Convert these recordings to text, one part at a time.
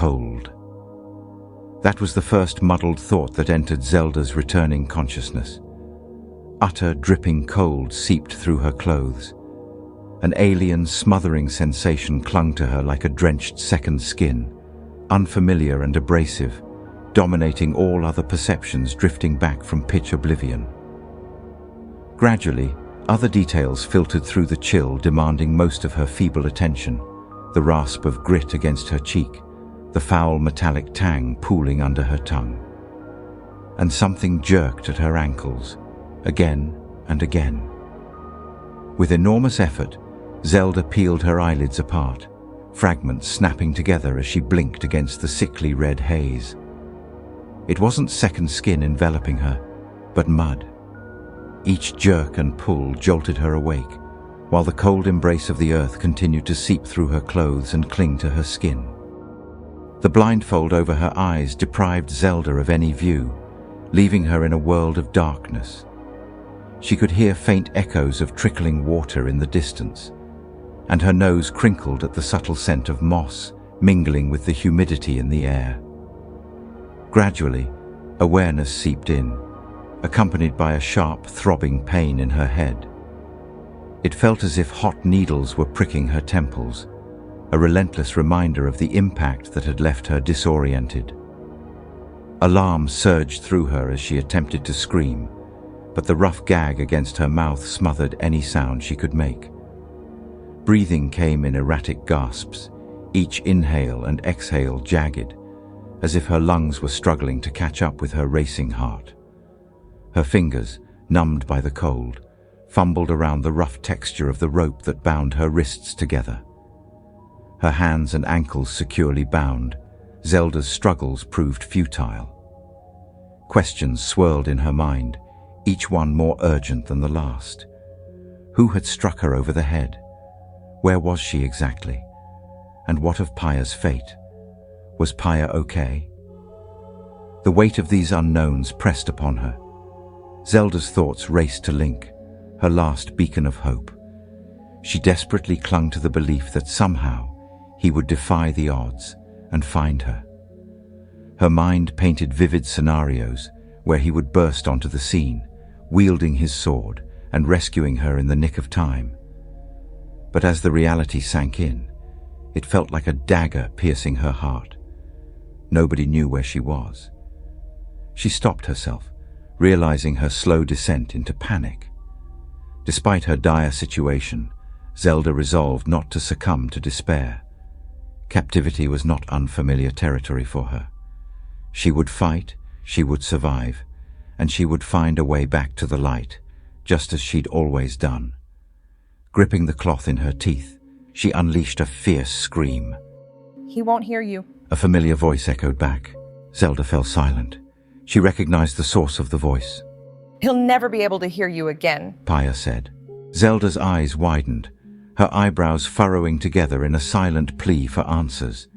cold. That was the first muddled thought that entered Zelda's returning consciousness. Utter, dripping cold seeped through her clothes. An alien, smothering sensation clung to her like a drenched second skin, unfamiliar and abrasive, dominating all other perceptions, drifting back from pitch oblivion. Gradually, other details filtered through the chill, demanding most of her feeble attention. The rasp of grit against her cheek, the foul metallic tang pooling under her tongue. And something jerked at her ankles, again and again. With enormous effort, Zelda peeled her eyelids apart, fragments snapping together as she blinked against the sickly red haze. It wasn't second skin enveloping her, but mud. Each jerk and pull jolted her awake, while the cold embrace of the earth continued to seep through her clothes and cling to her skin. The blindfold over her eyes deprived Zelda of any view, leaving her in a world of darkness. She could hear faint echoes of trickling water in the distance, and her nose crinkled at the subtle scent of moss mingling with the humidity in the air. Gradually, awareness seeped in, accompanied by a sharp, throbbing pain in her head. It felt as if hot needles were pricking her temples, a relentless reminder of the impact that had left her disoriented. Alarm surged through her as she attempted to scream, but the rough gag against her mouth smothered any sound she could make. Breathing came in erratic gasps, each inhale and exhale jagged, as if her lungs were struggling to catch up with her racing heart. Her fingers, numbed by the cold, fumbled around the rough texture of the rope that bound her wrists together. Her hands and ankles securely bound, Zelda's struggles proved futile. Questions swirled in her mind, each one more urgent than the last. Who had struck her over the head? Where was she exactly? And what of Paya's fate? Was Paya okay? The weight of these unknowns pressed upon her. Zelda's thoughts raced to Link, her last beacon of hope. She desperately clung to the belief that somehow he would defy the odds and find her. Her mind painted vivid scenarios where he would burst onto the scene, wielding his sword and rescuing her in the nick of time. But as the reality sank in, it felt like a dagger piercing her heart. Nobody knew where she was. She stopped herself, realizing her slow descent into panic. Despite her dire situation, Zelda resolved not to succumb to despair. Captivity was not unfamiliar territory for her. She would fight, she would survive, and she would find a way back to the light, just as she'd always done. Gripping the cloth in her teeth, she unleashed a fierce scream. "He won't hear you." A familiar voice echoed back. Zelda fell silent. She recognized the source of the voice. "He'll never be able to hear you again," Paya said. Zelda's eyes widened, her eyebrows furrowing together in a silent plea for answers.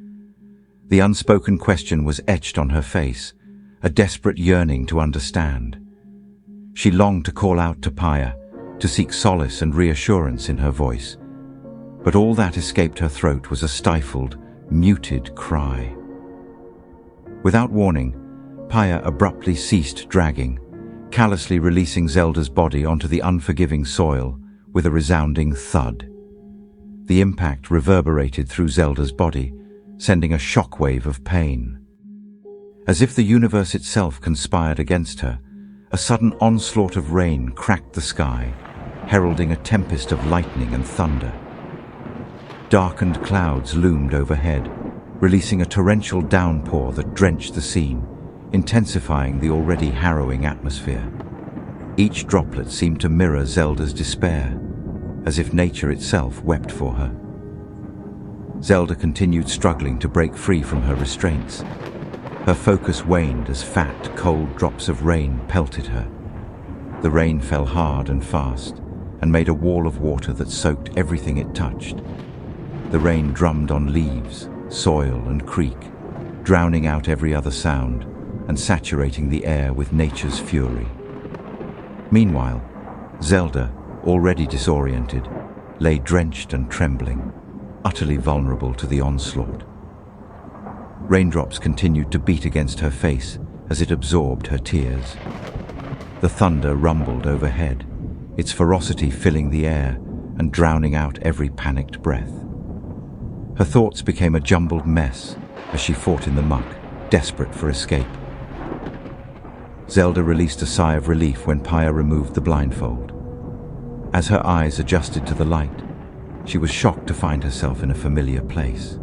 The unspoken question was etched on her face, a desperate yearning to understand. She longed to call out to Paya, to seek solace and reassurance in her voice. But all that escaped her throat was a stifled, muted cry. Without warning, Paya abruptly ceased dragging, callously releasing Zelda's body onto the unforgiving soil with a resounding thud. The impact reverberated through Zelda's body, sending a shockwave of pain. As if the universe itself conspired against her, a sudden onslaught of rain cracked the sky, heralding a tempest of lightning and thunder. Darkened clouds loomed overhead, releasing a torrential downpour that drenched the scene, intensifying the already harrowing atmosphere. Each droplet seemed to mirror Zelda's despair, as if nature itself wept for her. Zelda continued struggling to break free from her restraints. Her focus waned as fat, cold drops of rain pelted her. The rain fell hard and fast, and made a wall of water that soaked everything it touched. The rain drummed on leaves, soil, and creek, drowning out every other sound and saturating the air with nature's fury. Meanwhile, Zelda, already disoriented, lay drenched and trembling, utterly vulnerable to the onslaught. Raindrops continued to beat against her face as it absorbed her tears. The thunder rumbled overhead, its ferocity filling the air and drowning out every panicked breath. Her thoughts became a jumbled mess as she fought in the muck, desperate for escape. Zelda released a sigh of relief when Paya removed the blindfold. As her eyes adjusted to the light, she was shocked to find herself in a familiar place.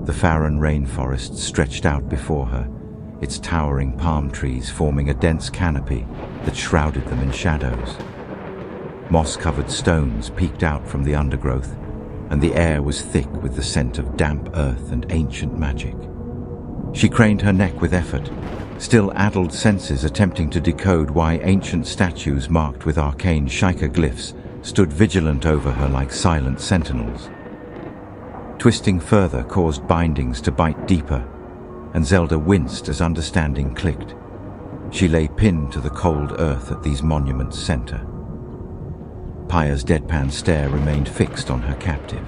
The Faran rainforest stretched out before her, its towering palm trees forming a dense canopy that shrouded them in shadows. Moss-covered stones peeked out from the undergrowth, and the air was thick with the scent of damp earth and ancient magic. She craned her neck with effort, still addled senses attempting to decode why ancient statues marked with arcane Shaika glyphs stood vigilant over her like silent sentinels. Twisting further caused bindings to bite deeper, and Zelda winced as understanding clicked. She lay pinned to the cold earth at these monuments' center. Paya's deadpan stare remained fixed on her captive.